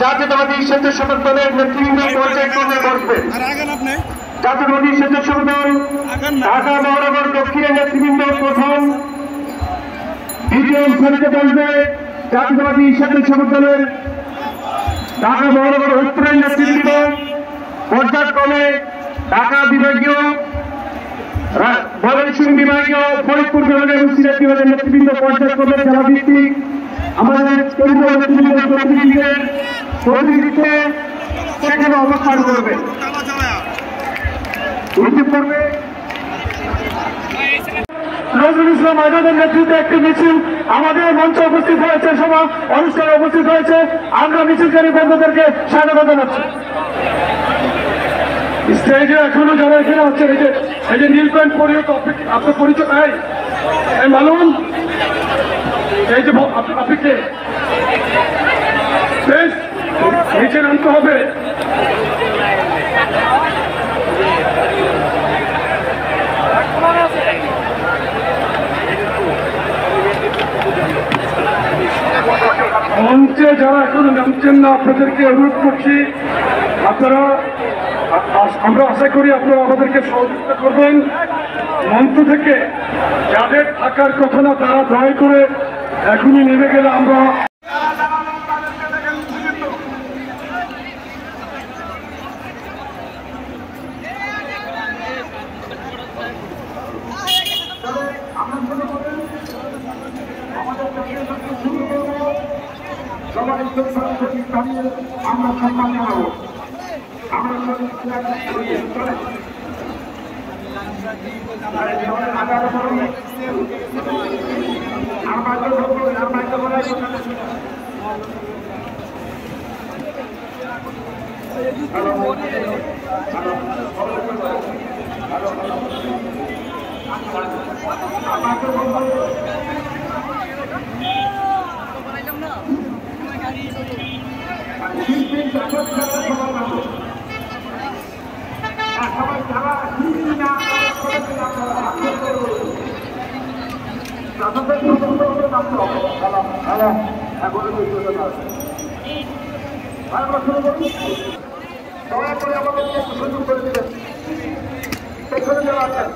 জাতীয়তাবাদী স্বেচ্ছাসেবক দলের নেতৃবৃন্দ পর্যায়ক্রমে বসবেন। জাতীয়তাবাদী স্বেচ্ছাসেবক দল ঢাকা মহানগর দক্ষিণের নেতৃবৃন্দ প্রথম, দ্বিতীয় সারিতে বসবে জাতীয়তাবাদী স্বেচ্ছাসেবক দলের ঢাকা মহানগর উত্তরের নেতৃবৃন্দ, পর্যায়ক্রমে ঢাকা বিভাগীয়, ময়মনসিংহ বিভাগীয়, ফরিদপুর বিভাগের সিলেট বিভাগের নেতৃবৃন্দ পর্যায়ক্রমে জেলা ভিত্তিক আমাদের কেন্দ্রীয় নেতৃবৃন্দের প্রতিনিধিত্বে সেখানে অবস্থান করবে। নজরুল ইসলাম আজাদের নেতৃত্বে একটি মিছিল আমাদের মঞ্চে উপস্থিত হয়েছে, সভা অনুষ্ঠানে উপস্থিত হয়েছে। আমরা মিছিলকারী বন্ধুদেরকে স্বাগত জানাচ্ছি। স্টেজে এখনো যারা এখানে হচ্ছে, এই যে নীল প্যান্ট পরিয়ে আপনার পরিচয় নাই মালুম, এই যে আপনি কে নিচে নামতে হবে। মঞ্চে যারা এখনো নামছেন না, আপনাদেরকে অনুরোধ করছি, আমরা আশা করি আপনারা আমাদেরকে সহযোগিতা করবেন। মঞ্চ থেকে যাদের থাকার কথা না তারা দয়া করে এখনই নেমে গেলে আমরা আমরা সম্মান জানাবো। আমরা দয়া করে আমাদেরকে সুযোগ করে দিবেন। পেছনে যারা আছেন